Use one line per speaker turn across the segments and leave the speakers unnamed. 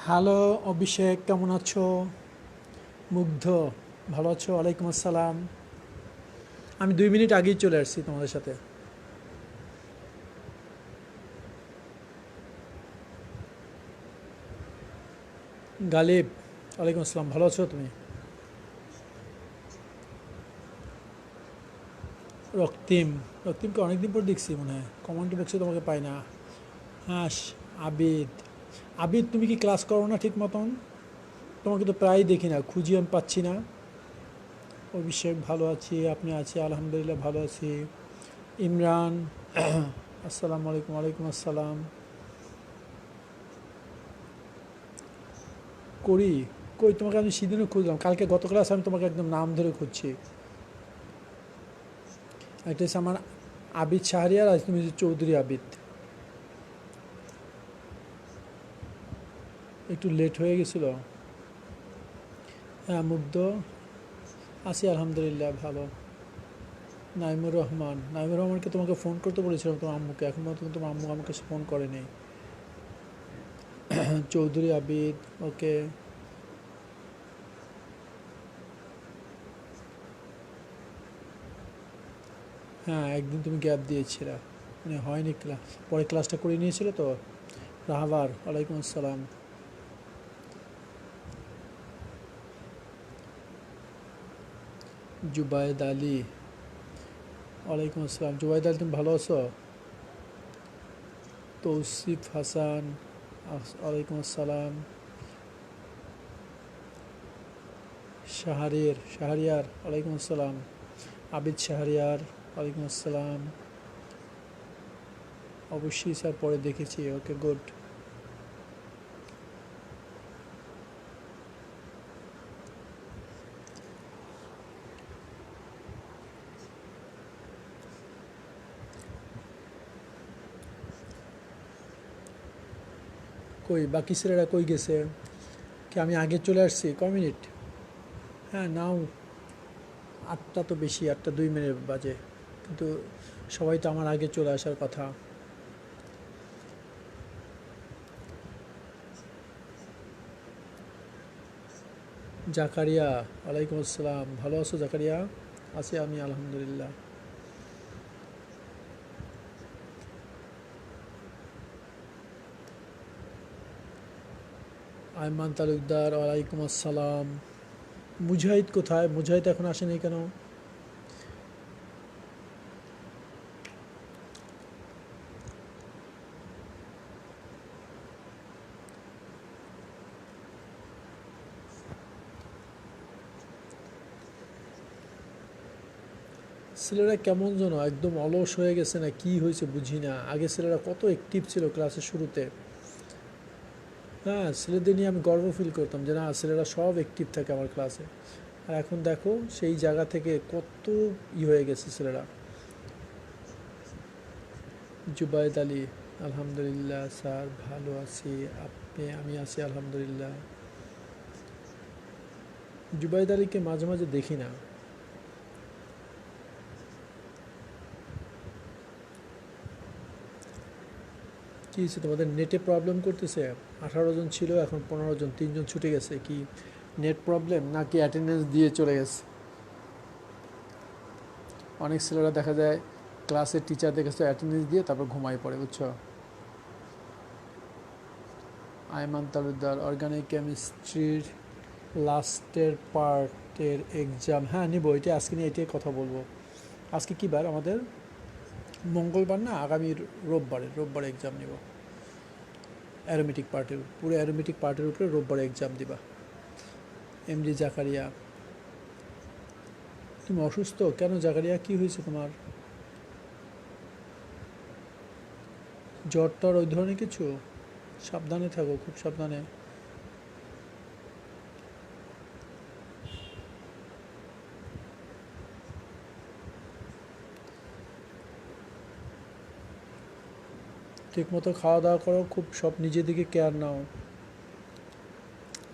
Hello অভিষেক, কেমন আছো? মুগ্ধ, ভালো আছো? ওয়ালাইকুম আসসালাম। আমি 2 মিনিট আগেই চলে আসছি তোমাদের সাথে। গালিব, ওয়ালাইকুম আসসালাম, ভালো আছো তুমি? রক্তিম, রক্তিমকে অনেকদিন পর দেখছি মনে হয়, কমেন্ট বক্সে তোমাকে পাই না। হ্যাঁ, আবিদ, আবিদ তুমি কি ক্লাস করো না ঠিক মতন? তোমাকে তো প্রায়ই দেখি না, খুঁজি আমি পাচ্ছি না। অভিষেক, ভালো আছি, আপনি? আছি আলহামদুলিল্লাহ, ভালো আছি। ইমরান, আসসালামু আলাইকুম। ওয়ালাইকুম আসসালাম। করি, কই তোমাকে আমি সেদিনও খুঁজলাম, কালকে গত ক্লাস আমি তোমাকে একদম নাম ধরে খুঁজছি। একটা হচ্ছে আমার আবিদ শাহরিয়ার, আর তুমি হচ্ছে চৌধুরী আবিদ। একটু লেট হয়ে গেছিল। হ্যাঁ, মুগ্ধ, আছি আলহামদুলিল্লাহ, ভালো। নাইমুর রহমান, নাইমুর রহমানকে তোমাকে ফোন করতে বলেছিলাম তোমার আম্মুকে, এখন পর্যন্ত তোমার আম্মু আমাকে ফোন করেনি। চৌধুরী আবিদ, ওকে। হ্যাঁ, একদিন তুমি গ্যাপ দিয়েছিলে, মানে হয়নি ক্লাস, পরে ক্লাসটা করে নিয়েছিলে তো। রাহাবার, ওয়ালাইকুম আসসালাম। জুবায়েদ আলী, ওয়ালাইকুম আসসালাম। জুবায়েদ আলী, তুমি ভালো আছো? তৌসিফ হাসান, ওয়ালাইকুম আসসালাম। শাহরিয়ার, ওয়ালাইকুম আসসালাম। আবিদ শাহরিয়ার, ওয়ালাইকুম আসসালাম। অবশ্যই স্যার, পরে দেখেছি, ওকে, গুড। কই বাকি ছেলেরা কই গেছে? কি আমি আগে চলে আসছি ক মিনিট? হ্যাঁ, নাও। 8টা তো বেশি, 8টা 2 মিনিট বাজে, কিন্তু সবাই তো আমার আগে চলে আসার কথা। জাকারিয়া, ওয়ালাইকুম আসসালাম, ভালো আছো জাকারিয়া? আছি আমি আলহামদুলিল্লাহ। আয়মান তালুকদার, ওয়ালাইকুম আসসালাম। মুজাহিদ কোথায়? মুজাহিদ এখন আসেনি কেন? ছেলেরা কেমন যেন একদম অলস হয়ে গেছে, না কি হয়েছে বুঝি না। আগে ছেলেরা কত অ্যাক্টিভ ছিল ক্লাসের শুরুতে। হ্যাঁ, ছেলেদের নিয়ে আমি গর্ব ফিল করতাম যে না, ছেলেরা সব অ্যাক্টিভ থাকে আমার ক্লাসে। আর এখন দেখো সেই জায়গা থেকে কত হয়ে গেছে ছেলেরা। জুবায়েদ আলী, আলহামদুলিল্লাহ স্যার, ভালো আছি। আপনি? আমি আছি আলহামদুলিল্লাহ। জুবায়েদ আলীকে মাঝে মাঝে দেখি না। কী হচ্ছে তোমাদের, নেটে প্রবলেম করতেছে? 18 জন ছিল, এখন 15 জন, 3 জন ছুটে গেছে। কি নেট প্রবলেম নাকি অ্যাটেন্ডেন্স দিয়ে চলে গেছে? অনেক ছেলেরা দেখা যায় ক্লাসের টিচারদের কাছে অ্যাটেন্ডেন্স দিয়ে তারপর ঘুমাই পড়ে, বুঝছো? আয়মান তালুকদার, অর্গানিক কেমিস্ট্রির লাস্টের পার্টের এক্সাম, হ্যাঁ নিব, এটা আজকে নিয়ে এটাই কথা বলবো। আজকে কী বার আমাদের? মঙ্গলবার না, আগামী রোববারে এক্সাম নিব। অ্যারোমেটিক পার্টের, পুরো অ্যারোমেটিক পার্টের উপরে রোববারে এক্সাম দিবা। এমডি জাকারিয়া, তুমি অসুস্থ কেন জাকারিয়া? কি হয়েছে তোমার? জ্বর টর ওই ধরনের কিছু? সাবধানে থাকো, খুব সাবধানে। ঠিকমতো খাওয়া দাওয়া করো, খুব সব নিজের দিকে কেয়ার নাও।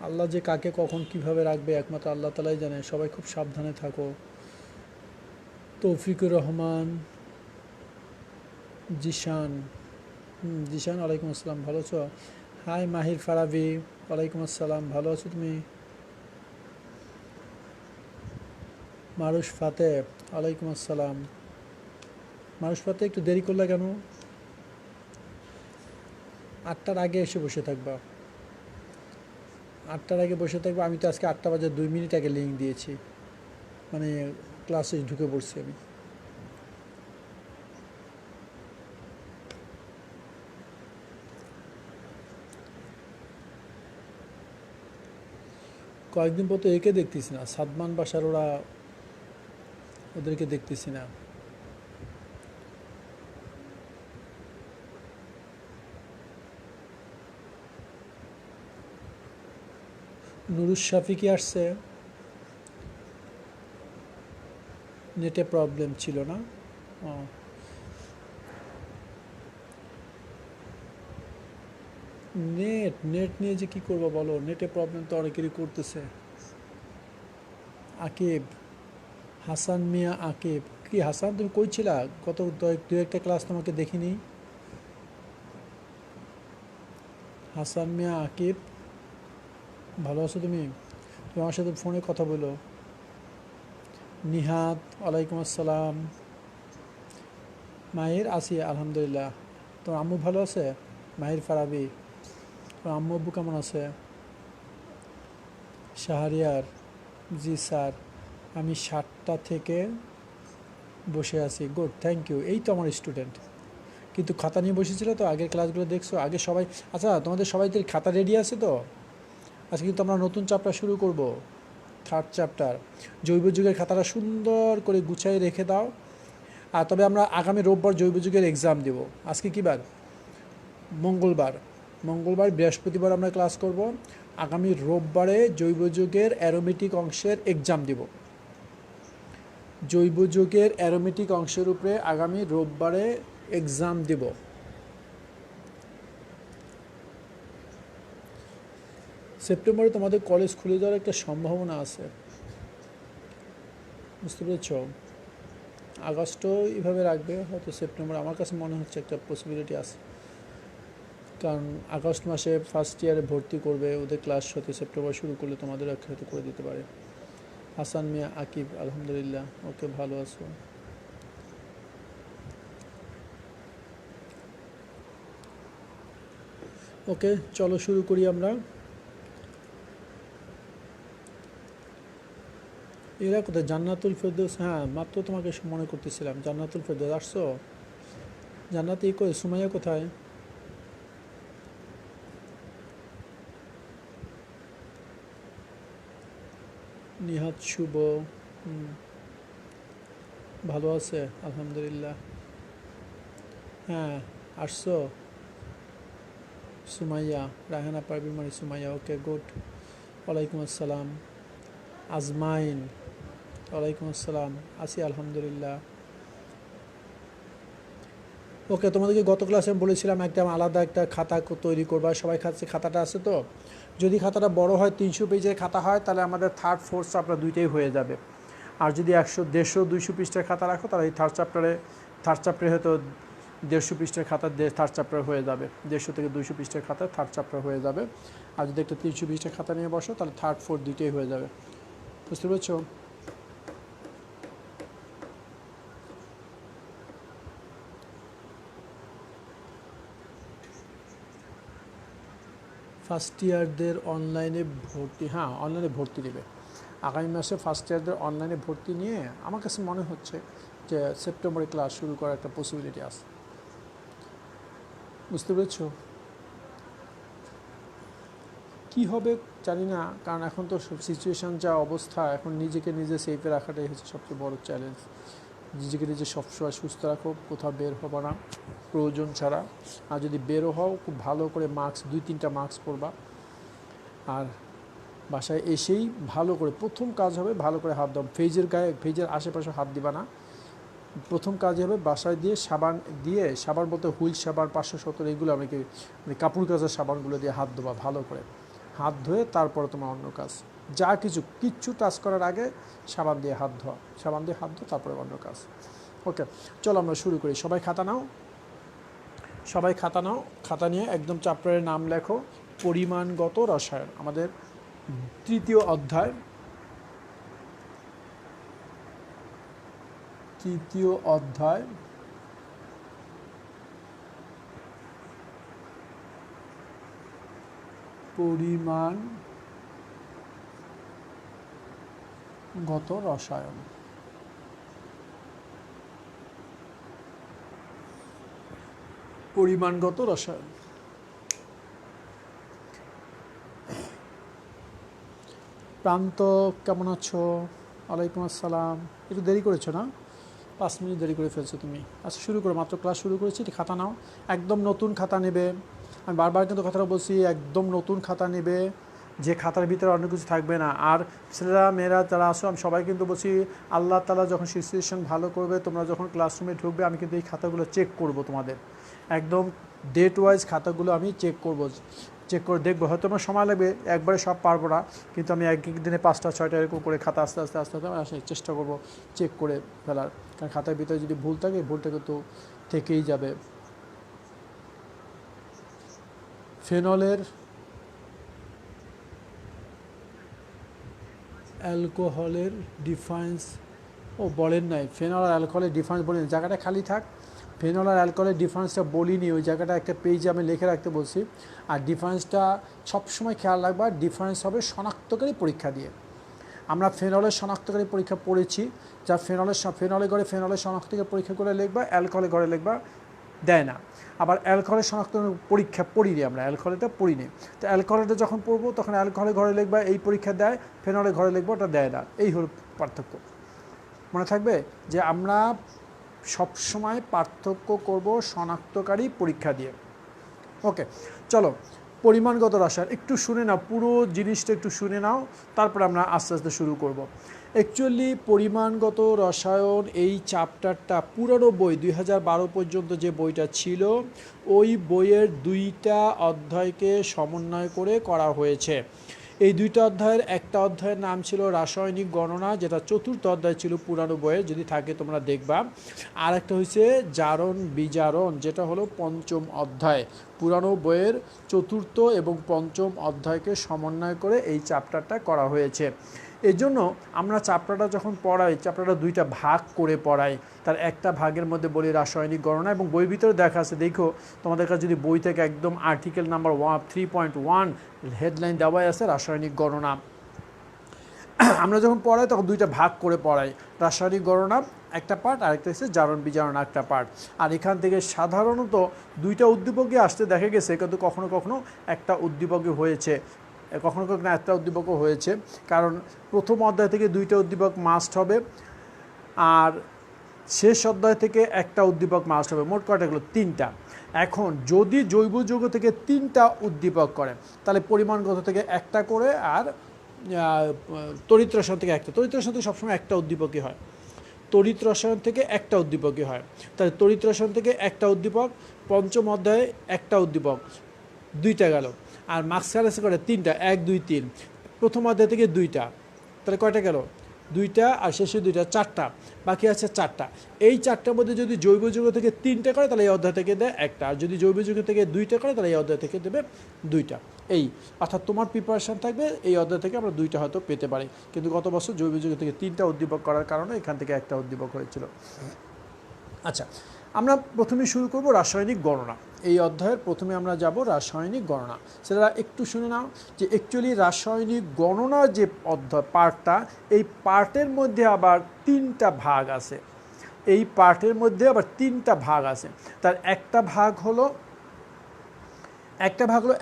আল্লাহ যে কাকে কখন কিভাবে রাখবে একমাত্র আল্লাহ তালাই জানে, সবাই খুব সাবধানে থাকো। তৌফিকুর রহমান, জিশান, জিশান, ওয়ালাইকুম আসসালাম, ভালো আছো? হাই মাহির ফারাবি, ওয়ালাইকুম আসসালাম, ভালো আছো তুমি? মারুশ ফাতে, ওয়ালাইকুম আসসালাম। মারুশ ফাতে, একটু দেরি করলে কেন? 8টার আগে এসে বসে থাকবা। 8টার আগে বসে থাকবা। আমি তো আজকে 8টা বাজে 2 মিনিট আগে লিঙ্ক দিয়েছি, মানে ক্লাসে ঢুকে পড়ছি আমি। কয়েকদিন পর তো একে দেখতেছি না, সাদমান বাসার ওরা, ওদেরকে দেখতেছি না। নুরুশ শাফি কি আসছে? নেটে প্রবলেম ছিল না? ও, নেট নেট নিয়ে যে কি করবো বলো, নেটে প্রবলেম তো অনেকেরই করতেছে। আকিব, হাসান মিয়া আকিব, কি হাসান তুমি কই ছিলা? গত দু একটা ক্লাস তোমাকে দেখিনি। হাসান মিয়া আকিব, ভালো আছো তুমি? তুমি আমার সাথে ফোনে কথা বলো। নিহাত, ওয়ালাইকুম আসসালাম। মাহির, আছি আলহামদুলিল্লাহ। তোমার আম্মু ভালো আছে? মাহির ফারাবি, তোমার আম্মু আব্বু কেমন আছে? শাহরিয়ার, জি স্যার, আমি 7টা থেকে বসে আছি। Good, thank you. এই তো আমার স্টুডেন্ট, কিন্তু খাতা নিয়ে বসেছিল তো, আগের ক্লাসগুলো দেখছো আগে সবাই। আচ্ছা, তোমাদের সবাইদের খাতা রেডি আছে তো? আজকে কিন্তু আমরা নতুন চ্যাপ্টার শুরু করব, 3rd চ্যাপ্টার। জৈব যুগের খাতাটা সুন্দর করে গুছিয়ে রেখে দাও। আর তবে আমরা আগামী রোববার জৈব যুগের এক্সাম দেব। আজকে কী বার? মঙ্গলবার। মঙ্গলবার, বৃহস্পতিবার আমরা ক্লাস করব। আগামী রোববারে জৈব যুগের অ্যারোমেটিক অংশের এক্সাম দেব। জৈব যুগের অ্যারোমেটিক অংশের উপরে আগামী রোববারে এক্সাম দেব। সেপ্টেম্বরে তোমাদের কলেজ খুলে যাওয়ার একটা সম্ভাবনা আছে, বুঝতে পেরেছ? আগস্টও এইভাবে রাখবে, হয়তো সেপ্টেম্বর আমার কাছে মনে হচ্ছে একটা পসিবিলিটি আছে। কারণ আগস্ট মাসে ফার্স্ট ইয়ারে ভর্তি করবে, ওদের ক্লাস হতে সেপ্টেম্বর শুরু করলে তোমাদের হয়তো করে দিতে পারে। হাসান মিয়া আকিব, আলহামদুলিল্লাহ, ওকে, ভালো আছো? ওকে, চলো শুরু করি আমরা। এরা কোথায়? জান্নাতুল ফেরদৌস, হ্যাঁ মাত্র তোমাকে মনে করতেছিলাম। জান্নাতুল ফেরদৌস আসছো? জান্নাতি কই? সুমাইয়া কোথায়? নিহাত শুভ, ভালো আছে আলহামদুলিল্লাহ। হ্যাঁ, আসছো? সুমাইয়া, রায়হানা পারভিন মানে সুমাইয়া, ওকে গুড। ওয়ালাইকুম আসসালাম। আজমাইন, ওয়ালাইকুম আসসালাম, আছি আলহামদুলিল্লাহ। ওকে, তোমাদেরকে গত ক্লাসে আমি বলেছিলাম একটা আলাদা একটা খাতা তৈরি করবা, সবাই কাছে খাতাটা আছে তো? যদি খাতাটা বড় হয়, 300 পেজের খাতা হয়, তাহলে আমাদের 3rd 4th চ্যাপ্টার দুইটাই হয়ে যাবে। আর যদি 100 150 200 পৃষ্ঠার খাতা রাখো, তাহলে এই থার্ড চ্যাপ্টারে হয়তো 150 পৃষ্ঠার খাতা 3rd চ্যাপ্টার হয়ে যাবে। 150 থেকে 200 পৃষ্ঠার খাতা 3rd চ্যাপ্টার হয়ে যাবে। আর যদি একটা 300 পৃষ্ঠার খাতা নিয়ে বসো, তাহলে 3rd 4th দুইটাই হয়ে যাবে, বুঝতে পেরেছো? ফার্স্ট ইয়ারদের অনলাইনে ভর্তি, হ্যাঁ অনলাইনে ভর্তি নেবে আগামী মাসে। ফার্স্ট ইয়ারদের অনলাইনে ভর্তি নিয়ে আমার কাছে মনে হচ্ছে যে সেপ্টেম্বরে ক্লাস শুরু করার একটা পসিবিলিটি আছে, বুঝতে পেরেছ? কী হবে জানি না, কারণ এখন তো সিচুয়েশান যা অবস্থা, এখন নিজেকে নিজে সেফে রাখাটাই হচ্ছে সবচেয়ে বড় চ্যালেঞ্জ। নিজেকে নিজে সবসময় সুস্থ রাখো, কোথাও বের হবো না প্রয়োজন ছাড়া। আর যদি বেরো হও, খুব ভালো করে মাস্ক, 2-3টা মাস্ক পরবা। আর বাসায় এসেই ভালো করে প্রথম কাজ হবে ভালো করে হাত দাও। ফ্রিজের আশেপাশে হাত দিবা না। প্রথম কাজ হবে বাসায় সাবান বলতে হুইল সাবান 570, এগুলো অনেকে মানে কাপড় কাচার সাবানগুলো দিয়ে হাত ধোবা ভালো করে। হাত ধুয়ে তারপরে তোমার অন্য কাজ, যা কিচ্ছু টাচ করার আগে সাবান দিয়ে হাত ধোয়া, তারপরে অন্য কাজ। ওকে, চলো আমরা শুরু করি। সবাই খাতা নাও। খাতা নিয়ে একদম চ্যাপ্টারের নাম লেখো। পরিমাণগত রসায়ন, আমাদের তৃতীয় অধ্যায়, পরিমাণগত রসায়ন। পরিমাণগত রসায়ন। প্রান্ত কেমন আছো? ওয়ালাইকুম আসসালাম। একটু দেরি করেছো না? 5 মিনিট দেরি করে ফেলছো তুমি। আচ্ছা শুরু করো, মাত্র ক্লাস শুরু করেছি। খাতা নাও, একদম নতুন খাতা নেবে। আমি বারবার কিন্তু কথাটা বলছি, একদম নতুন খাতা নেবে, যে খাতার ভিতরে অন্য কিছু থাকবে না। আর ছেলেরা মেয়েরা যারা আসো, আমি সবাই কিন্তু বলছি, আল্লাহ তাআলা যখন সিচুয়েশন ভালো করবে, তোমরা যখন ক্লাসরুমে ঢুকবে, আমি কিন্তু এই খাতাগুলো চেক করব তোমাদের, একদম ডেট ওয়াইজ খাতাগুলো আমি চেক করে দেখবো। হয়তো আমার সময় লাগবে, একবারে সব পারবো না, কিন্তু আমি এক দিনে 5টা 6টা এরকম করে খাতা আস্তে আস্তে আসার চেষ্টা করবো চেক করে ফেলার। কারণ খাতার ভিতরে যদি ভুল থাকে, ভুলটা কিন্তু থেকেই যাবে। ফেনলের অ্যালকোহলের ডিফারেন্স বলেন নাই। ফেনল আর অ্যালকোহলের ডিফারেন্স বলিনি, জায়গাটা খালি থাক। ফেনল আর অ্যালকোহলের ডিফারেন্সটা বলিনি, ওই জায়গাটা একটা পেজে আমি লিখে রাখতে বলছি। আর ডিফারেন্সটা সবসময় খেয়াল রাখবা, ডিফারেন্স হবে শনাক্তকারী পরীক্ষা দিয়ে। আমরা ফেনলের শনাক্তকারী পরীক্ষা পড়েছি, যা ফেনলের ঘরে ফেনলের শনাক্তকারী পরীক্ষা করে লিখবা, অ্যালকোহলের ঘরে লিখবা, দেয় না। আবার অ্যালকোহলের শনাক্ত পরীক্ষা পড়িনি আমরা, অ্যালকোহলটা পড়িনি। তো অ্যালকোহলটা যখন পড়বো, তখন অ্যালকোহলের ঘরে লিখবা এই পরীক্ষা দেয়, ফেনলের ঘরে লিখবো ওটা দেয় না। এই হল পার্থক্য। মনে থাকবে যে আমরা সবসময় পার্থক্য করব শনাক্তকারী পরীক্ষা দিয়ে। ওকে, চলো পরিমাণগত রসায়ন একটু শুনে নাও, পুরো জিনিসটা একটু শুনে নাও, তারপর আমরা আস্তে আস্তে শুরু করব। অ্যাকচুয়ালি পরিমাণগত রসায়ন এই চ্যাপ্টারটা পুরনো বই 2012 পর্যন্ত যে বইটা ছিল, ওই বইয়ের 2টা অধ্যায়কে সমন্বয় করে করা হয়েছে। এই 2টা অধ্যায়ের একটা অধ্যায়ের নাম ছিল রাসায়নিক গণনা, যেটা 4র্থ অধ্যায় ছিল পুরানো বইয়ে, যদি থাকে তোমরা দেখবা। আর একটা হচ্ছে জারণ বিজারণ, যেটা হলো 5ম অধ্যায়। পুরানো বইয়ের 4র্থ এবং 5ম অধ্যায়কে সমন্বয় করে এই চ্যাপ্টারটা করা হয়েছে। এই জন্য আমরা চ্যাপ্টারটা যখন পড়াই, চ্যাপ্টারটা 2টা ভাগ করে পড়াই। তার একটা ভাগের মধ্যে বলি রাসায়নিক গণনা, এবং বইয়ের ভিতরে দেখা আছে, দেখো তোমাদের কাছে যদি বই থেকে একদম আর্টিকেল নাম্বার 3.1 হেডলাইন দেওয়াই আছে রাসায়নিক গণনা। আমরা যখন পড়াই তখন 2টা ভাগ করে পড়াই, রাসায়নিক গণনা একটা পার্ট, আরেকটা হচ্ছে জারণ বিজারণ একটা পার্ট। আর এখান থেকে সাধারণত 2টা উদ্দীপকই আসতে দেখা গেছে, কিন্তু কখনো কখনো একটা উদ্দীপকই হয়েছে, কখনো কখনো একটা উদ্দীপকও হয়েছে। কারণ প্রথম অধ্যায় থেকে 2টা উদ্দীপক মাস্ট হবে, আর শেষ অধ্যায় থেকে একটা উদ্দীপক মাস্ট হবে। মোট কয়টা গেলো? 3টা। এখন যদি জৈব যৌগ থেকে 3টা উদ্দীপক করে, তাহলে পরিমাণগত থেকে একটা করে, আর তড়িৎ রসায়ন থেকে একটা। তড়িৎ রসায়ন থেকে সবসময় একটা উদ্দীপকই হয়, তড়িৎ রসায়ন থেকে একটা উদ্দীপকই হয়। তাহলে তড়িৎ রসায়ন থেকে একটা উদ্দীপক, 5ম অধ্যায়ে একটা উদ্দীপক, 2টা গেল। আর মাঝখানে আছে করে 3টা, 1 2 3। প্রথম অধ্যায় থেকে 2টা, তাহলে কয়টা গেল? 2টা, আর শেষে 2টা, 4টা, বাকি আছে 4টা। এই 4টার মধ্যে যদি জৈব যৌগ থেকে 3টা করে, তাহলে এই অধ্যায় থেকে দেয় একটা। আর যদি জৈব যৌগ থেকে 2টা করে, তাহলে এই অধ্যায় থেকে দেবে 2টা। এই অর্থাৎ তোমার প্রিপারেশান থাকবে, এই অধ্যায় থেকে আমরা 2টা হয়তো পেতে পারি। কিন্তু গত বছর জৈব যৌগ থেকে 3টা উদ্দীপক করার কারণে এখান থেকে একটা উদ্দীপক হয়েছিল। আচ্ছা, আমরা প্রথমে শুরু করব রাসায়নিক গণনা। এই অধ্যায়ের প্রথমে আমরা যাব রাসায়নিক গণনা। সেটা একটু শুনে নাও যে অ্যাকচুয়ালি রাসায়নিক গণনার যে অধ্যায় পার্টটা, এই পার্টের মধ্যে আবার 3টা ভাগ আছে। এই পার্টের মধ্যে আবার 3টা ভাগ আছে। তার একটা ভাগ হলো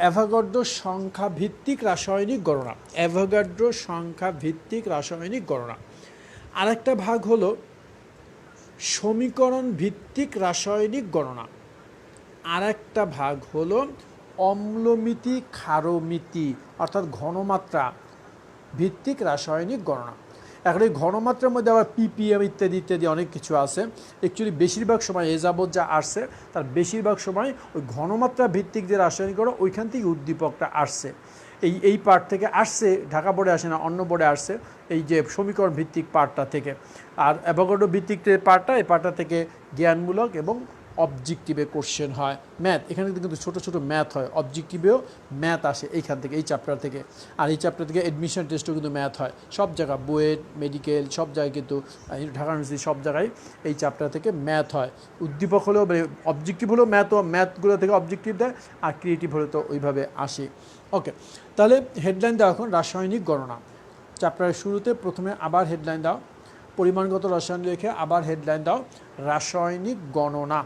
অ্যাভোগাড্রো সংখ্যা ভিত্তিক রাসায়নিক গণনা, অ্যাভোগাড্রো সংখ্যা ভিত্তিক রাসায়নিক গণনা। আরেকটা ভাগ হলো সমীকরণ ভিত্তিক রাসায়নিক গণনা। আর একটা ভাগ হলো অম্লমিতি ক্ষারমিতি, অর্থাৎ ঘনমাত্রা ভিত্তিক রাসায়নিক গণনা। এখন এই ঘনমাত্রার মধ্যে আবার পিপিএম ইত্যাদি ইত্যাদি অনেক কিছু আছে। অ্যাকচুয়ালি বেশিরভাগ সময় এ যাবৎ যা আসছে, তার বেশিরভাগ সময় ওই ঘনমাত্রা ভিত্তিক যে রাসায়নিক গণনা, ওইখান থেকে উদ্দীপকটা আসছে। এই পার্ট থেকে আসছে, ঢাকা বোর্ডে আসে না, অন্য বোর্ডে আসছে এই যে সমীকরণ ভিত্তিক পার্টটা থেকে। আর অ্যাভোগাড্রো ভিত্তিক যে পার্টটা, এই পার্টটা থেকে জ্ঞানমূলক এবং অবজেক্টিভে কোশ্চেন হয় ম্যাথ, এখানে কিন্তু ছোটো ছোটো ম্যাথ হয়, অবজেক্টিভেও ম্যাথ আসে এইখান থেকে, এই চ্যাপ্টার থেকে। আর এই চ্যাপ্টার থেকে অ্যাডমিশন টেস্টও কিন্তু ম্যাথ হয় সব জায়গায়, বুয়েট, মেডিকেল সব জায়গায় কিন্তু, ঢাকা ইউনিভার্সিটি সব জায়গায় এই চ্যাপ্টার থেকে ম্যাথ হয়। উদ্দীপক হলেও অবজেক্টিভ হলেও ম্যাথগুলো থেকে অবজেক্টিভ দেয়, আর ক্রিয়েটিভ হলে তো ওইভাবে আসে। ওকে, তাহলে হেডলাইন দাও এখন রাসায়নিক গণনা। চ্যাপ্টারের শুরুতে প্রথমে আবার হেডলাইন দাও, পরিমাণগত রসায়ন লিখে আবার হেডলাইন দাও রাসায়নিক গণনা।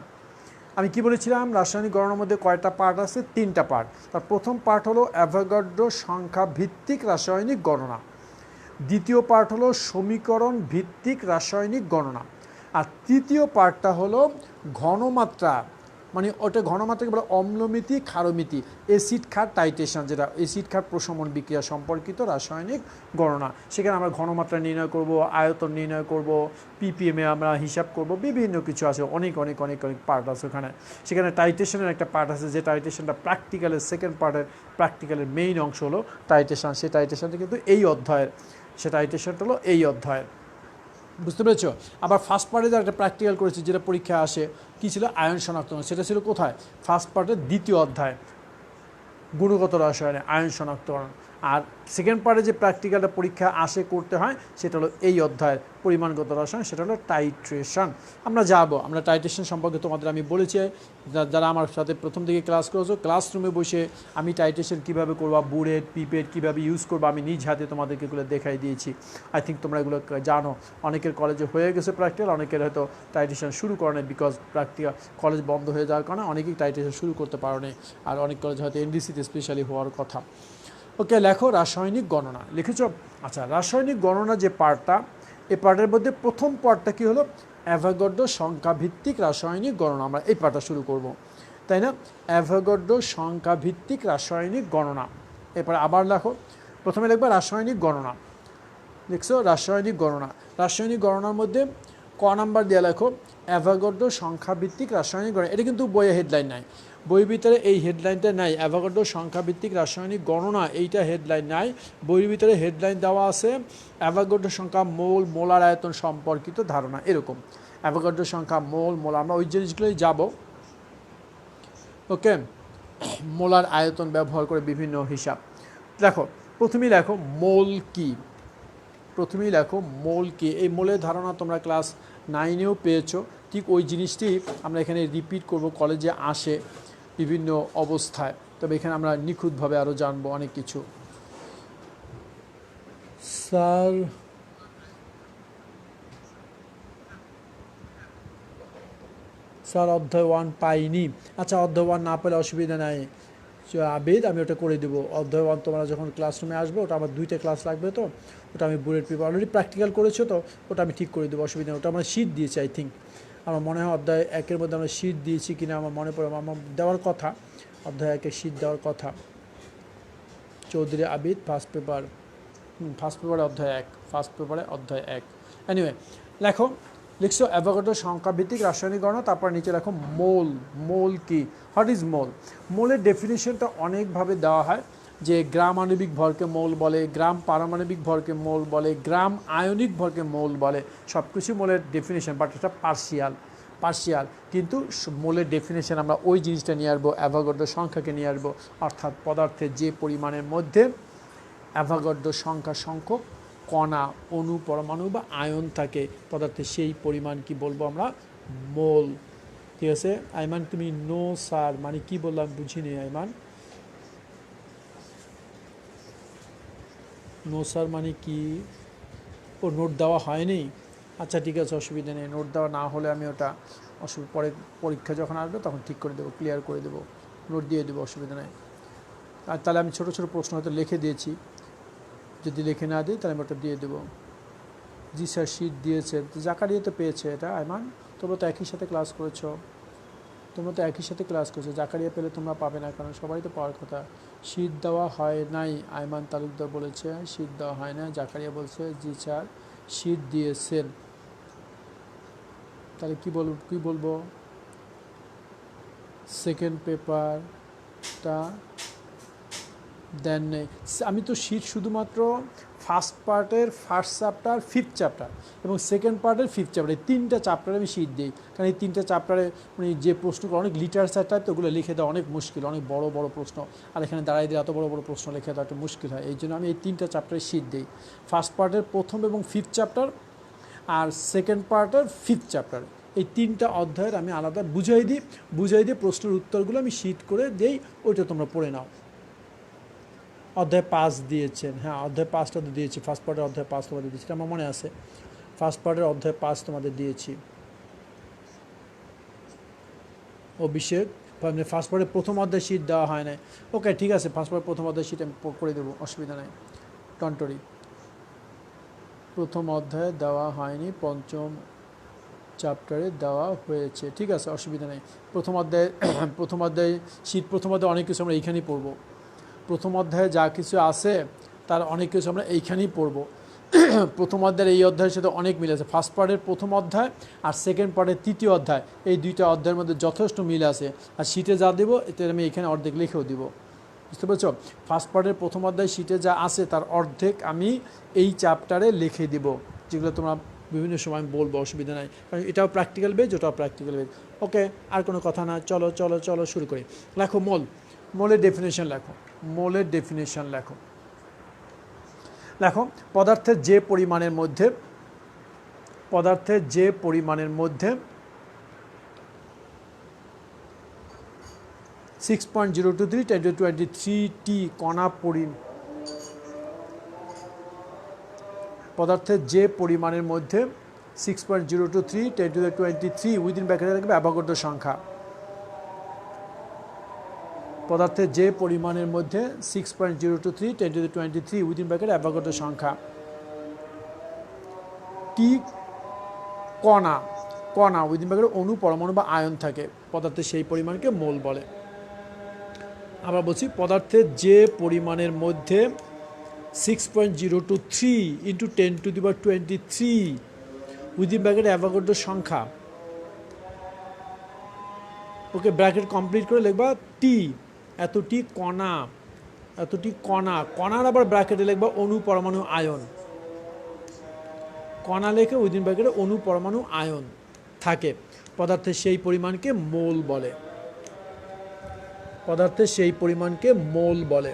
আমি কি বলেছিলাম, রাসায়নিক গণনার মধ্যে কয়টা পার্ট আছে? 3টা পার্ট। তার প্রথম পার্ট হলো অ্যাভোগাড্রো সংখ্যা ভিত্তিক রাসায়নিক গণনা, দ্বিতীয় পার্ট হলো সমীকরণ ভিত্তিক রাসায়নিক গণনা, আর তৃতীয় পার্টটা হলো ঘনমাত্রা, মানে ওটা ঘনমাত্রাকে বলে অম্লমিতি ক্ষারমিতি, অ্যাসিড ক্ষার টাইট্রেশন, যেটা অ্যাসিড ক্ষার প্রশমন বিক্রিয়া সম্পর্কিত রাসায়নিক গণনা। সেখানে আমরা ঘনমাত্রা নির্ণয় করব, আয়তন নির্ণয় করব, পিপিএমে আমরা হিসাব করব, বিভিন্ন কিছু আছে, অনেক অনেক অনেক অনেক পার্ট আছে ওখানে। সেখানে টাইট্রেশনের একটা পার্ট আছে, যে টাইট্রেশনটা প্র্যাকটিক্যালের সেকেন্ড পার্টের প্র্যাকটিক্যালের মেইন অংশ হলো টাইট্রেশন। সেই টাইট্রেশনটা কিন্তু এই অধ্যায়ের, সে টাইট্রেশনটা হলো এই অধ্যায়ের, বুঝতে পেরেছো? আবার ফার্স্ট পার্টে যে একটা প্র্যাকটিক্যাল করেছি, যেটা পরীক্ষা আসে, কী ছিল? আয়ন শনাক্তকরণ। সেটা ছিল কোথায়? ফার্স্ট পার্টের দ্বিতীয় অধ্যায়, গুণগত রসায়নে আয়ন শনাক্তকরণ। আর সেকেন্ড পার্টে যে প্র্যাকটিক্যালটা পরীক্ষা আসে করতে হয়, সেটা হলো এই অধ্যায়ের পরিমাণগত রসায়ন, সেটা হলো টাইট্রেশন। আমরা টাইট্রেশন সম্পর্কে তোমাদের আমি বলেছি, যারা আমার সাথে প্রথম দিকে ক্লাস করেছো, ক্লাসরুমে বসে আমি টাইট্রেশন কীভাবে করবো, বুলেট পিপেট কীভাবে ইউজ করবো, আমি নিজ হাতে তোমাদেরকে এগুলো দেখাই দিয়েছি। আই থিঙ্ক তোমরা এগুলো জানো। অনেকের কলেজে হয়ে গেছে প্র্যাকটিক্যাল, অনেকের হয়তো টাইট্রেশন শুরু করে নেই, বিকজ প্র্যাকটিক্যাল কলেজ বন্ধ হয়ে যাওয়ার কারণে অনেকেই টাইট্রেশন শুরু করতে পারো নি, আর অনেক কলেজ হয়তো এনডিসিতে স্পেশালি হওয়ার কথা। ওকে, লেখো রাসায়নিক গণনা। লিখেছ? আচ্ছা, রাসায়নিক গণনা যে পার্টটা, এই পার্টের মধ্যে প্রথম পার্টটা কী হলো? অ্যাভোগাড্রো সংখ্যাভিত্তিক রাসায়নিক গণনা। আমরা এই পার্টটা শুরু করব, তাই না? অ্যাভোগাড্রো সংখ্যাভিত্তিক রাসায়নিক গণনা। এরপরে আবার লেখো, প্রথমে লিখবে রাসায়নিক গণনা। লিখছো রাসায়নিক গণনা। রাসায়নিক গণনার মধ্যে ক নাম্বার দিয়ে লেখো অ্যাভোগাড্রো সংখ্যাভিত্তিক রাসায়নিক গণনা। এটা কিন্তু বইয়ে হেডলাইন নাই, বইয়ের ভিতরে এই হেডলাইনটা নাই, অ্যাভোগাড্রো সংখ্যাভিত্তিক রাসায়নিক গণনা, এইটা হেডলাইন নাই। বইয়ের ভিতরে হেডলাইন দেওয়া আছে অ্যাভোগাড্রো সংখ্যা, মোল, মোলার আয়তন সম্পর্কিত ধারণা, এরকম। অ্যাভোগাড্রো সংখ্যা, মোল, আমরা ওই জিনিসগুলোই যাব। ওকে, মোলার আয়তন ব্যবহার করে বিভিন্ন হিসাব। দেখো, প্রথমেই লেখো মোল কি। এই মোলের ধারণা তোমরা ক্লাস 9-এও পেয়েছো, ঠিক ওই জিনিসটি আমরা এখানে রিপিট করব, কলেজে আসে বিভিন্ন অবস্থায়, তবে এখানে আমরা নিখুঁতভাবে আরও জানবো অনেক কিছু। স্যার অধ্যায় 1 পাইনি। আচ্ছা, অধ্যায় 1 না পেলে অসুবিধা নাই আবেদ, আমি ওটা করে দেবো। অধ্যায় 1 তোমরা যখন ক্লাসরুমে আসবে, ওটা আমার 2টা ক্লাস লাগবে, তো ওটা আমি বুলেট পেপার অলরেডি প্র্যাকটিক্যাল করেছো, তো ওটা আমি ঠিক করে দেবো, অসুবিধা নেই। ওটা আমরা শিট দিয়েছি, আই থিঙ্ক, আমার মনে হয় অধ্যায় 1-এর মধ্যে আমরা শিট দিয়েছি কিনা আমার মনে পড়ে, আমার দেওয়ার কথা, অধ্যায় 1-এ শিট দেওয়ার কথা। চৌধুরী আবিদ, ফার্স্ট পেপারে অধ্যায় 1। এনিওয়ে, লিখছো অ্যাভোগাড্রো সংখ্যাভিত্তিক রাসায়নিক গণনা, তারপর নিচে লেখো মোল কি। হোয়াট ইজ মোল? মোলের ডেফিনেশনটা অনেকভাবে দেওয়া হয়, যে গ্রাম আণবিক ভরকে মোল বলে, গ্রাম পারমাণবিক ভরকে মোল বলে, গ্রাম আয়নিক ভরকে মোল বলে, সব কিছু মোলের ডেফিনেশন, বাট এটা পার্শিয়াল। কিন্তু মোলের ডেফিনেশন আমরা ওই জিনিসটা নিয়ে আসবো, অ্যাভোগাড্রো সংখ্যাকে নিয়ে আসবো, অর্থাৎ পদার্থের যে পরিমাণের মধ্যে অ্যাভোগাড্রো সংখ্যক কণা, অণু, পরমাণু বা আয়ন থাকে পদার্থে, সেই পরিমাণ কি বলবো আমরা? মোল। ঠিক আছে আইমান, তুমি নো স্যার মানে কি বললাম বুঝিনি আইমান। নো স্যার মানে কি? ও নোট দেওয়া হয়নি? আচ্ছা ঠিক আছে, অসুবিধা নেই। নোট দেওয়া না হলে আমি ওটা পরে পরীক্ষা যখন আসবে তখন ঠিক করে দেবো, ক্লিয়ার করে দেবো, নোট দিয়ে দেবো, অসুবিধা নেই। আর তাহলে আমি ছোটো ছোটো প্রশ্ন হয়তো লিখে দিয়েছি, যদি লিখে না দিই তাহলে আমি ওটা দিয়ে দেবো। জি স্যার, শীট দিয়েছে, জাকারিয়া তো পেয়েছে এটা। আইমান, তোমরা তো একই সাথে ক্লাস করেছো, জাকারিয়া পেলে তোমরা পাবে না, কারণ সবাই তো পাওয়ার কথা। শীট দেওয়া হয় নাই, আইমান তালুকদার বলেছে শীট দেওয়া হয় না, জাকারিয়া বলছে জি স্যার শীট দিয়েছেন। তাহলে কি বলবো? সেকেন্ড পেপারটা দেন নেই। আমি তো শীট শুধুমাত্র ফার্স্ট পার্টের ফার্স্ট চ্যাপ্টার, ফিফথ চ্যাপ্টার এবং সেকেন্ড পার্টের ফিফথ চ্যাপ্টার, এই তিনটা চ্যাপ্টারে আমি শীট দিই। কারণ এই তিনটা চ্যাপ্টারে মানে যে প্রশ্নগুলো অনেক লিটারেচার টাইপ, তো ওগুলো লিখে দেওয়া অনেক মুশকিল, অনেক বড় বড় প্রশ্ন, আর এখানে দাঁড়াই দিয়ে এত বড় বড় প্রশ্ন লিখে দেওয়া একটু মুশকিল হয়। এই জন্য আমি এই তিনটা চ্যাপ্টারে শীট দিই, ফার্স্ট পার্টের প্রথম এবং ফিফথ চ্যাপ্টার আর সেকেন্ড পার্টের ফিফথ চ্যাপ্টার, এই তিনটা অধ্যায়ের আমি আলাদা বুঝাই দিয়ে প্রশ্নের উত্তরগুলো আমি শীট করে দিই, ওইটা তোমরা পড়ে নাও। অধ্যায় 5 দিয়েছেন, হ্যাঁ অধ্যায় 5টা তো দিয়েছি, ফার্স্ট পার্টের অধ্যায় 5 তোমাদের দিয়েছি, আমার মনে আছে ফার্স্ট পার্টের অধ্যায় 5 তোমাদের দিয়েছি। অভিষেক মানে ফার্স্ট পার্টের প্রথম অধ্যায় শীট দেওয়া হয় না, ওকে ঠিক আছে, ফার্স্ট পার্টের প্রথম অধ্যায় শীট আমি করে দেবো, অসুবিধা নাই। টন্টরি প্রথম অধ্যায়ে দেওয়া হয়নি, পঞ্চম চ্যাপ্টারে দেওয়া হয়েছে, ঠিক আছে অসুবিধা নেই। প্রথম অধ্যায় শীট, প্রথম অধ্যায়ে অনেক কিছু আমরা এইখানেই পড়বো, প্রথম অধ্যায়ে যা কিছু আছে তার অনেক কিছু আমরা এইখানেই পড়বো। প্রথম অধ্যায়ের এই অধ্যায়ের সাথে অনেক মিল আছে, ফার্স্ট পার্টের প্রথম অধ্যায় আর সেকেন্ড পার্টের তৃতীয় অধ্যায়, এই দুইটা অধ্যায়ের মধ্যে যথেষ্ট মিল আছে। আর শীটে যা দেবো এতে আমি এখানে অর্ধেক লিখেও দিব, বুঝতে পেরেছো? ফার্স্ট পার্টের প্রথম অধ্যায় শীটে যা আছে তার অর্ধেক আমি এই চ্যাপ্টারে লিখে দিব, যেগুলো তোমরা বিভিন্ন সময় বলবো, অসুবিধা নাই, কারণ এটাও প্র্যাকটিক্যাল বেজ, ওটাও প্র্যাকটিক্যাল বেজ। ওকে, আর কোনো কথা না, চলো চলো চলো শুরু করি। লেখো মোলের ডেফিনেশন লেখো, মোলের ডেফিনেশন লেখো। পদার্থের যে পরিমাণের মধ্যে 6.023 × 10⁻23টি কণা পদার্থের যে পরিমাণের মধ্যে 6.023 × 10⁻23 উইদিন ব্র্যাকেটে থাকবে অ্যাভোগাড্রো সংখ্যা। পদার্থের যে পরিমাণের মধ্যে 6.023 × 10⁻23 উইদিন ব্র্যাকেটে অ্যাভোগাড্রো সংখ্যা। টি কণা উইদিন ব্র্যাকেটে অণু, পরমাণু বা আয়ন থাকে, পদার্থের সেই পরিমাণকে মোল বলে। আবার বলছি, পদার্থের যে পরিমাণের মধ্যে 6.023 × 10⁻23 উইদিন ব্র্যাকেটে অ্যাভোগাড্রো সংখ্যা। ওকে, ব্র্যাকেট কমপ্লিট করে লিখবা টি, এতটি কণার আবার ব্র্যাকেটে লিখবা অণু, পরমাণু, আয়ন। কণা লেখে উইদিন ব্র্যাকেটে অণু, পরমাণু, আয়ন থাকে, পদার্থের সেই পরিমাণকে মোল বলে। পদার্থের সেই পরিমাণকে মোল বলে।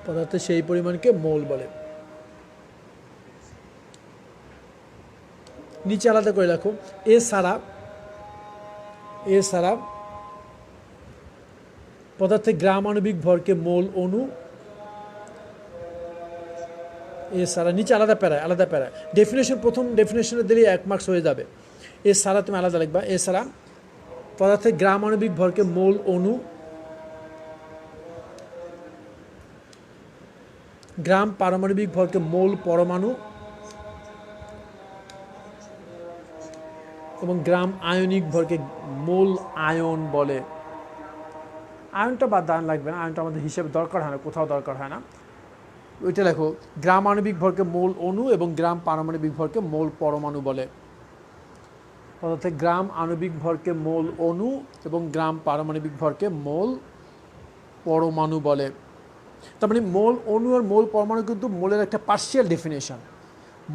পদার্থের সেই পরিমাণকে মোল বলে। নিচে আলাদা করে রাখো, এছাড়া পদার্থের গ্রাম আণবিক ভরকে মোল, অণু, এছাড়া নিচে আলাদা প্যারা ডেফিনেশন, প্রথম ডেফিনেশনে দিলে 1 মার্কস হয়ে যাবে। এছাড়া তুমি আলাদা লিখবা, এছাড়া পদার্থের গ্রাম আণবিক ভরকে মোল, অণু, গ্রাম পারমাণবিক ভরকে মোল, পরমাণু এবং গ্রাম আয়নিক ভরকে মোল, আয়ন বলে। আয়নটা বাদ দান লাগবে না, আয়নটা আমাদের হিসেবে দরকার হয় না, কোথাও দরকার হয় না। ওইটা লেখো, গ্রাম আণবিক ভরকে মোল, অণু এবং গ্রাম পারমাণবিক ভরকে মোল, পরমাণু বলে। পদার্থের গ্রাম আণবিক ভরকে মোল, অণু এবং গ্রাম পারমাণবিক ভরকে মোল, পরমাণু বলে। তার মানে মোল, অণু আর মোল, পরমাণু কিন্তু মোলের একটা পার্শিয়াল ডেফিনেশন।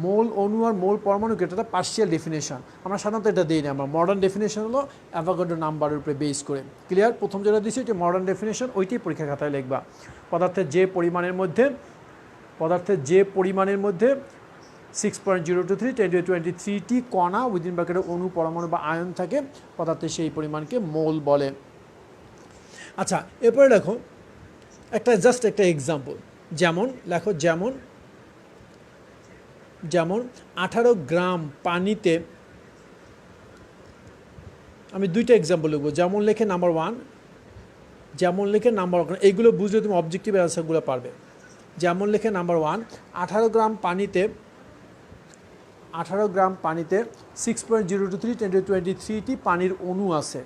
মোল, অণু আর মোল, পরমাণু এটা একটা পার্শিয়াল ডেফিনেশন, আমরা সাধারণত এটা দিই না। আমরা মডার্ন ডেফিনেশন হলো অ্যাভোগাড্রো নাম্বারের উপরে বেস করে। ক্লিয়ার? প্রথম যেটা দিচ্ছি ওইটা মডার্ন ডেফিনেশন, ওইটাই পরীক্ষা খাতায় লিখবা। পদার্থের যে পরিমাণের মধ্যে 6.023 × 10⁻23টি কণা উইদিন ব্র্যাকেটে অণু, পরমাণু বা আয়ন থাকে, পদার্থের সেই পরিমাণকে মোল বলে। আচ্ছা, এরপরে দেখো জাস্ট একটা এক্সাম্পল, যেমন 18 গ্রাম পানিতে, আমি দুইটা এক্সাম্পল লিখবো, যেমন লেখে নাম্বার 1, এইগুলো বুঝলে তুমি অবজেক্টিভ অ্যান্সারগুলো পারবে। যেমন লেখে নাম্বার 1, 18 গ্রাম পানিতে 6.023 × 10⁻23টি পানির অণু আছে।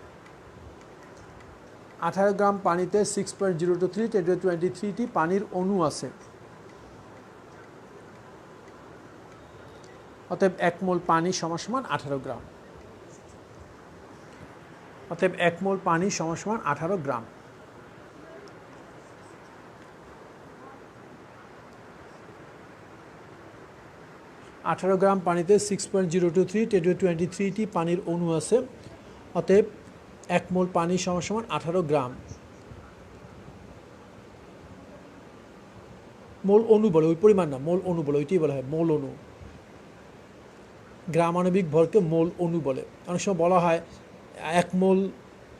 18 গ্রাম পানিতে 6.023 × 10⁻23টি পানির অণু আছে। অতএব 1 মোল পানি = 18 গ্রাম। অতএব 1 মোল পানি সমান সমান 18 গ্রাম। আঠারো গ্রাম পানিতে 6.023 10⁻23টি পানির অণু আছে। অতএব 1 মোল পানি সমান সমান 18 গ্রাম। মোল অণু বলে, ওই পরিমাণ না, মোল অণু বলে, ওইটাই বলা হয় মোল অণু। গ্রাম আণবিক ভরকে মোল অণু বলে। অনেক সময় বলা হয় 1 মোল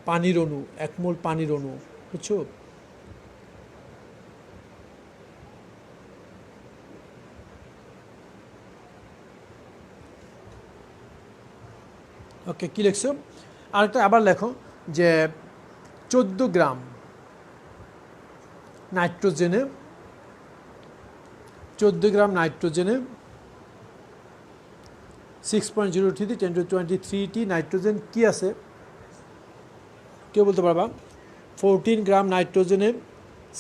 পানির অণু, 1 মোল পানির অণু, বুঝছো? ওকে, কী লিখছো? আরেকটা আবার লেখো যে 14 গ্রাম নাইট্রোজেনে 6.033 10⁻23টি নাইট্রোজেন কি আছে? কেউ বলতে পারবা? 14 গ্রাম নাইট্রোজেনে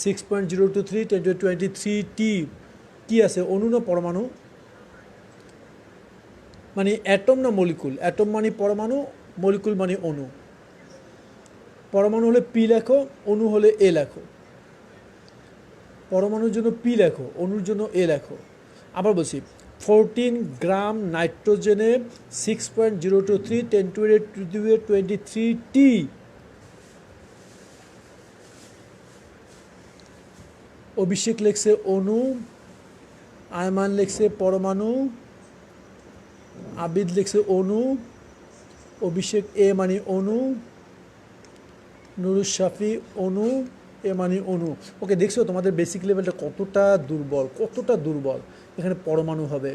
6.023 10⁻23টি কি আছে? অণু না পরমাণু? মানে অ্যাটম না মলিকুল? অ্যাটম মানে পরমাণু, মলিকুল মানে অণু। পরমাণু হলে পি লেখো, অণু হলে এ লেখো। পরমাণুর জন্য পি লেখো, অণুর জন্য এ লেখো। আবার বলছি, 14 গ্রাম নাইট্রোজেনে 6.023 10⁻23টি অভিষেক লেখছে অণু, আয়মান লেখছে পরমাণু, আবিদ লেখছে অণু, অভিষেক এ মানে অণু, নুরুশ শাফি অণু, এ মানে অণু। ওকে, দেখছো তোমাদের বেসিক লেভেলটা কতটা দুর্বল, কতটা দুর্বল। এখানে পরমাণু হবে,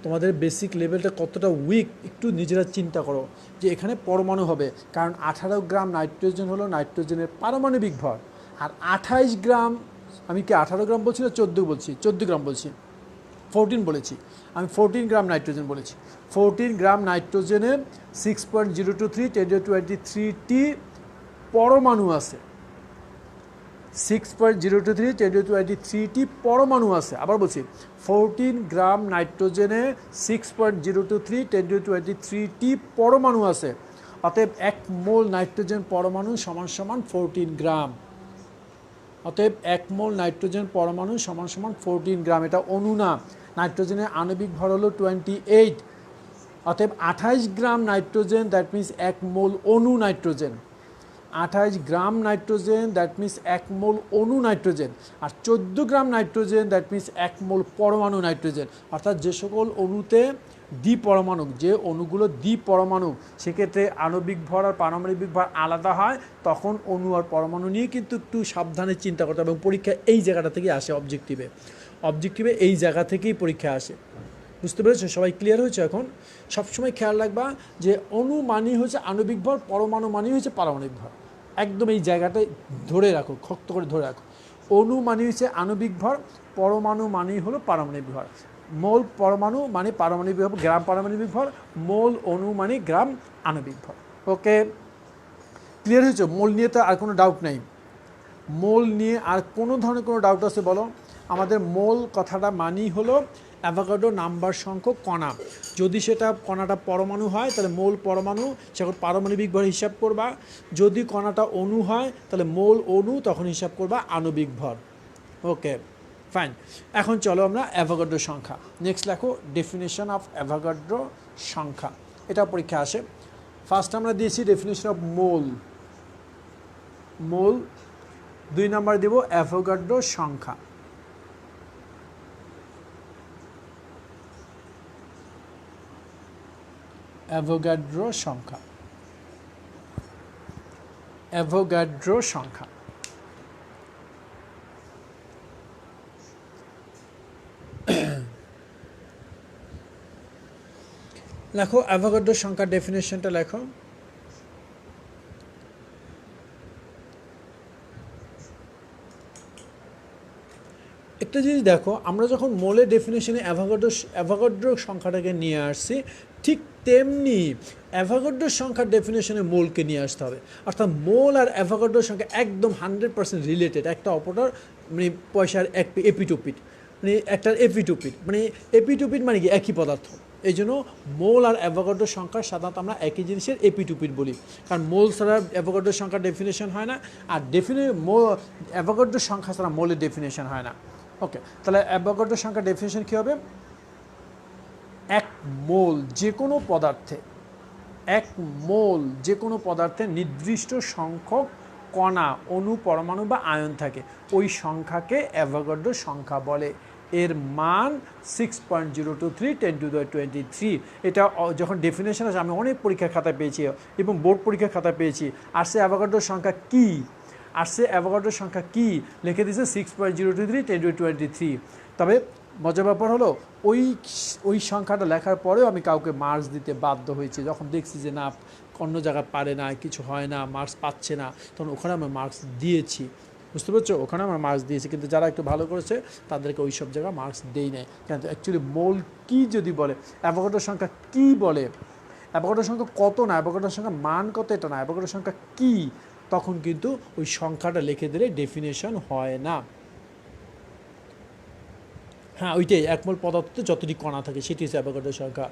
তোমাদের বেসিক লেভেলটা কতটা উইক একটু নিজেরা চিন্তা করো যে এখানে পরমাণু হবে। কারণ 18 গ্রাম নাইট্রোজেন হলো নাইট্রোজেনের পারমাণবিক ভর, আর 28 গ্রাম, আমি কি 18 গ্রাম বলছি না 14 বলছি? 14 গ্রাম বলছি, 14 বলেছি আমি, 14 গ্রাম নাইট্রোজেন বলেছি। 14 গ্রাম নাইট্রোজেনে 6.023 10⁻23টি পরমাণু আছে। 6.023 10⁻23টি পরমাণু আছে। আবার বলছি, 14 গ্রাম নাইট্রোজেনে 6.023 10⁻23টি পরমাণু আছে। অতএব 1 মোল নাইট্রোজেন পরমাণু সমান সমান 14 গ্রাম। অতএব 1 মোল নাইট্রোজেন পরমাণু সমান সমান 14 গ্রাম। এটা অণু না, নাইট্রোজেনের আণবিক ভর হলো 28। অতএব 28 gram nitrogen, that means 1 mole অণু nitrogen. 28 gram nitrogen, that means 1 mole অণু নাইট্রোজেন। আর 14 gram nitrogen, that means 1 mole পরমাণু নাইট্রোজেন। অর্থাৎ যে সকল অণুতে দ্বিপরমাণু, যে অণুগুলো দ্বিপরমাণু, সেক্ষেত্রে আণবিক ভর আর পারমাণবিক ভর আলাদা হয়, তখন অণু আর পরমাণু নিয়ে কিন্তু একটু সাবধানে চিন্তা করতে হবে। এবং পরীক্ষা এই জায়গাটা থেকে আসে, অবজেক্টিভে এই জায়গা থেকেই পরীক্ষা আসে। বুঝতে পেরেছো? সবাই ক্লিয়ার হয়েছে? এখন সবসময় খেয়াল রাখবা যে অণু মানেই হচ্ছে আণবিক ভর, পরমাণু মানেই হচ্ছে পারমাণবিক ভর। একদম এই জায়গাটায় ধরে রাখো, শক্ত করে ধরে রাখো। অণু মানে হচ্ছে আণবিক ভর, পরমাণু মানেই হলো পারমাণবিক ভর। মোল পরমাণু মানে পারমাণবিক ভর, গ্রাম পারমাণবিক ভর। মোল অণু মানে গ্রাম আণবিক ভর। ওকে, ক্লিয়ার হয়েছে? মোল নিয়ে তো আর কোনো ডাউট নেই। মোল নিয়ে আর কোনো ধরনের কোনো ডাউট আছে বলো? আমাদের মোল কথাটা মানেই হলো অ্যাভোগাড্রো নাম্বার সংখ্যক কণা। যদি সেটা কণাটা পরমাণু হয় তাহলে মোল পরমাণু, সেখন পারমাণবিক ভর হিসাব করবা। যদি কণাটা অণু হয় তাহলে মোল অণু, তখন হিসাব করবা আণবিক ভর। ওকে, ফাইন। এখন চলো আমরা অ্যাভোগাড্রো সংখ্যা। নেক্সট লেখো ডেফিনেশন অফ অ্যাভোগাড্রো সংখ্যা। এটা পরীক্ষা আসে। ফার্স্ট আমরা দিয়েছি ডেফিনেশন অফ মোল। 2 নাম্বার দেব অ্যাভোগাড্রো সংখ্যা। অ্যাভোগাড্রো সংখ্যা। লেখো অ্যাভোগাড্রো সংখ্যার ডেফিনেশনটা লেখো। একটা জিনিস দেখো, আমরা যখন মোলের ডেফিনেশনে অ্যাভোগাড্রো সংখ্যাটাকে নিয়ে আসছি, ঠিক তেমনি অ্যাভোগাড্রোর সংখ্যার ডেফিনেশনে মোলকে নিয়ে আসতে হবে। অর্থাৎ মোল আর অ্যাভোগাড্রোর সংখ্যা একদম 100% রিলেটেড। একটা অপরটার মানে পয়সার এপিটোপিট, মানে একটার এপিটোপিট, মানে এপিটোপিট মানে কি একই পদার্থ। এই জন্য মোল আর অ্যাভোগাড্রো সংখ্যা সাধারণত আমরা একই জিনিসের এপিটুপিট বলি, কারণ মোল ছাড়া অ্যাভোগাড্রো সংখ্যা ডেফিনেশন হয় না, আর অ্যাভোগাড্রো সংখ্যা ছাড়া মোলের ডেফিনেশন হয় না। ওকে, তাহলে অ্যাভোগাড্রো সংখ্যা ডেফিনেশন কী হবে? এক মোল যে কোনো পদার্থে, এক মোল যে কোনো পদার্থে নির্দিষ্ট সংখ্যক কণা, অণু, পরমাণু বা আয়ন থাকে, ওই সংখ্যাকে অ্যাভোগাড্রো সংখ্যা বলে। এর মান 6.023 10⁻23। এটা যখন ডেফিনেশন আছে, আমি অনেক পরীক্ষার খাতা পেয়েছি এবং বোর্ড পরীক্ষার খাতা পেয়েছি, আসছে অ্যাভোগাড্রো সংখ্যা কী, আসছে অ্যাভোগাড্রো সংখ্যা কী লিখে দিয়েছে 6.023 10⁻23। তবে মজার ব্যাপার হলো ওই সংখ্যাটা লেখার পরেও আমি কাউকে মার্কস দিতে বাধ্য হয়েছি, যখন দেখছি যে না অন্য জায়গায় পারে না, কিছু হয় না, মার্কস পাচ্ছে না, তখন ওখানে আমি মার্কস দিয়েছি। বুঝতে পারছো? ওখানে আমরা মার্কস দিয়েছি, কিন্তু যারা একটু ভালো করেছে তাদেরকে ওই সব জায়গায় মার্কস দেই নাই। কিন্তু অ্যাকচুয়ালি মোল কী যদি বলে, অ্যাভোগাড্রো সংখ্যা কী বলে, অ্যাভোগাড্রো সংখ্যা কত না, অ্যাভোগাড্রো সংখ্যা মান কত এটা না, অ্যাভোগাড্রো সংখ্যা কী, তখন কিন্তু ওই সংখ্যাটা লিখে দিলে ডেফিনেশন হয় না। হ্যাঁ, ওইটাই, এক মোল পদার্থতে যতটি কণা থাকে সেটি হচ্ছে অ্যাভোগাড্রো সংখ্যা।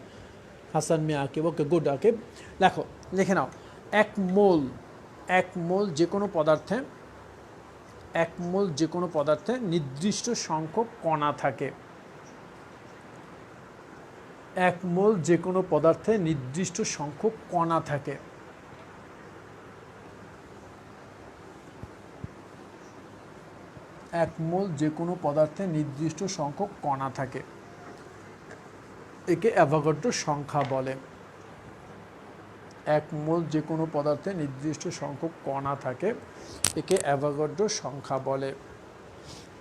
হাসান মিয়া আকিব, ওকে, গুড আকিব। লিখে নাও, এক মোল যে কোনো পদার্থে, এক মোল যে কোনো পদার্থে নির্দিষ্ট সংখ্যক কণা থাকে। এক মোল যে কোনো পদার্থে নির্দিষ্ট সংখ্যক কণা থাকে। এক মোল যে কোনো পদার্থে নির্দিষ্ট সংখ্যক কণা থাকে, একে অ্যাভোগাড্রো সংখ্যা বলে। এক মোল যে কোনো পদার্থে নির্দিষ্ট সংখ্যক কণা থাকে, একে অ্যাভোগাড্রো সংখ্যা বলে।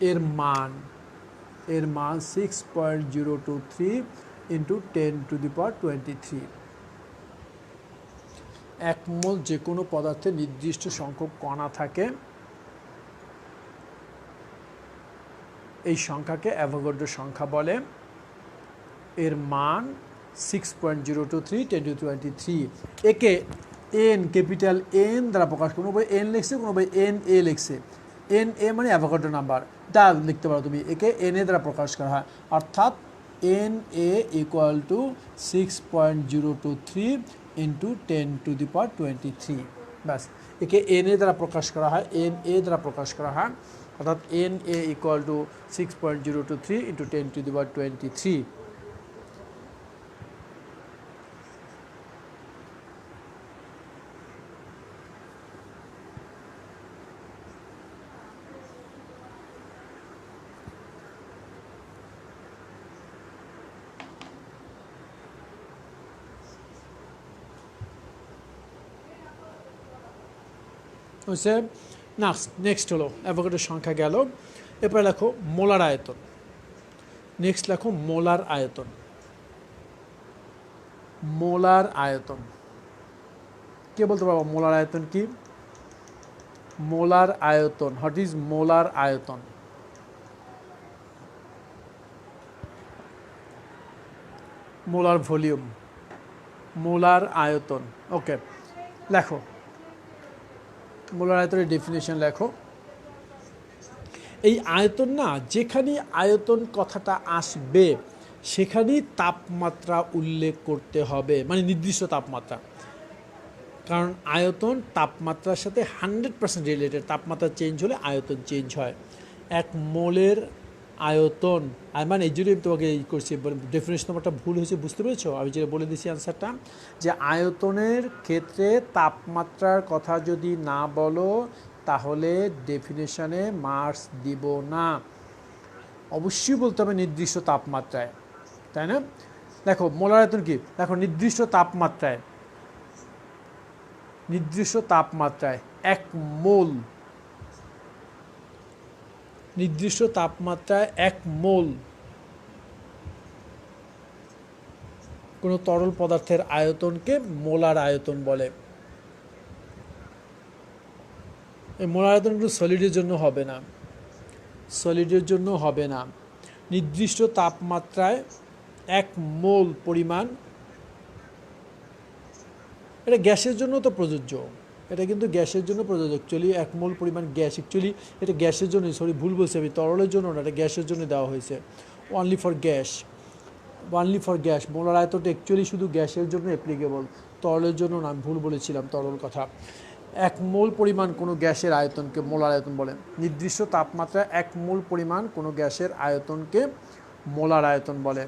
এর মান 6.023 × 10⁻23। এক মোল যে কোনো পদার্থে নির্দিষ্ট সংখ্যক কণা থাকে, এই সংখ্যাকে অ্যাভোগাড্রো সংখ্যা বলে। এর মান 6.023 10⁻23। একে এন, ক্যাপিটাল এন দ্বারা প্রকাশ, কোনো বই এন লিখছে, কোনো বই এন এ লিখছে। এন এ মানে অ্যাভোগাড্রো নাম্বার, তা লিখতে পারো তুমি। একে এন এ দ্বারা প্রকাশ করা হয়, অর্থাৎ এন এ = 6.023 × 10⁻23। ব্যাস, একে এন এ দ্বারা প্রকাশ করা হয়, এন এ দ্বারা প্রকাশ করা হয়, অর্থাৎ এন এ = 6.023 × 10⁻23। হচ্ছে নেক্সট হলো অ্যাভোগাড্রো সংখ্যা গেল। এরপরে লেখো মোলার আয়তন। নেক্সট লেখো মোলার আয়তন। মোলার আয়তন কে বলতে পারবো? মোলার আয়তন কি? মোলার আয়তন, হোয়াট ইজ মোলার আয়তন? মোলার ভলিউম, মোলার আয়তন। ওকে, লেখো মোলার আয়তনের ডেফিনেশন লেখো। এই আয়তন না, যেখানে আয়তন কথাটা আসবে সেখানেই তাপমাত্রা উল্লেখ করতে হবে, মানে নির্দিষ্ট তাপমাত্রা। কারণ আয়তন তাপমাত্রার সাথে 100% রিলেটেড। তাপমাত্রা চেঞ্জ হলে আয়তন চেঞ্জ হয়। এক মোলের আয়তন, মানে এই জন্যই তোমাকে এই করছি, ডেফিনেশন তোমারটা ভুল হয়েছে, বুঝতে পেরেছো? আমি যেটা বলে দিচ্ছি অ্যান্সারটা, যে আয়তনের ক্ষেত্রে তাপমাত্রার কথা যদি না বলো তাহলে ডেফিনেশনে মার্কস দিব না। অবশ্যই বলতে হবে নির্দিষ্ট তাপমাত্রায়, তাই না? দেখো মোলার আয়তন কি, দেখো নির্দিষ্ট তাপমাত্রায়, নির্দিষ্ট তাপমাত্রায় এক মোল, নির্দিষ্ট তাপমাত্রায় এক মোল কোনো তরল পদার্থের আয়তনকে মোলার আয়তন বলে। এই মোলার আয়তন কিন্তু সলিডের জন্য হবে না, সলিডের জন্য হবে না। নির্দিষ্ট তাপমাত্রায় এক মোল পরিমাণ, এটা গ্যাসের জন্য তো প্রযোজ্য, এটা কিন্তু গ্যাসের জন্য প্রযোজ্য। অ্যাকচুয়ালি এক মোল পরিমাণ গ্যাস, অ্যাকচুয়ালি এটা গ্যাসের জন্য, সরি ভুল বলছি আমি, তরলের জন্য না, এটা গ্যাসের জন্য দেওয়া হয়েছে, only for gas. Only for gas, মোলার আয়তনটা অ্যাকচুয়ালি শুধু গ্যাসের জন্য অ্যাপ্লিকেবল, তরলের জন্য না, আমি ভুল বলেছিলাম তরল কথা। 1 মোল পরিমাণ কোনো গ্যাসের আয়তনকে মোলার আয়তন বলে। নির্দিষ্ট তাপমাত্রায় 1 মোল পরিমাণ কোনো গ্যাসের আয়তনকে মোলার আয়তন বলে।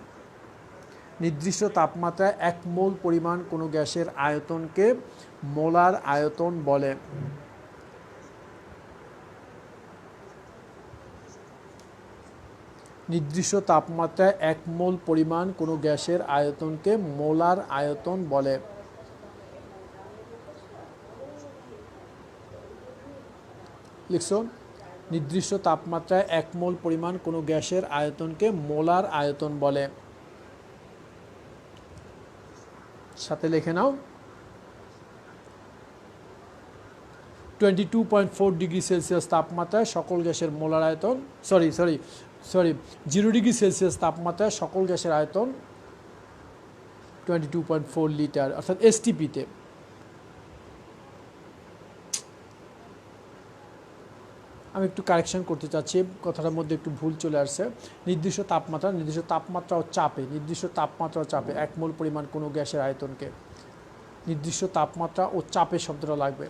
নির্দিষ্ট তাপমাত্রায় 1 মোল পরিমাণ কোনো গ্যাসের আয়তনকে মোলার আয়তন বলে। নির্দিষ্ট তাপমাত্রায় 1 মোল পরিমাণ কোনো গ্যাসের আয়তনকে মোলার আয়তন বলে। লিখছো, নির্দিষ্ট তাপমাত্রায় 1 মোল পরিমাণ কোনো গ্যাসের আয়তনকে মোলার আয়তন বলে। সাথে লিখে নাও 22.4 ডিগ্রি সেলসিয়াস তাপমাত্রায় সকল গ্যাসের মোলার আয়তন, সরি 0 ডিগ্রি সেলসিয়াস তাপমাত্রায় সকল গ্যাসের আয়তন 22.4 লিটার, অর্থাৎ এসটিপিতে। আমি একটু কারেকশন করতে চাচ্ছি, কথাটার মধ্যে একটু ভুল চলে আসছে। নির্দিষ্ট তাপমাত্রা ও চাপে, 1 মোল পরিমাণ কোনো গ্যাসের আয়তনকে, নির্দিষ্ট তাপমাত্রা ও চাপে শব্দটা লাগবে।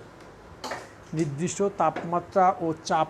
নির্দিষ্ট তাপমাত্রা ও চাপ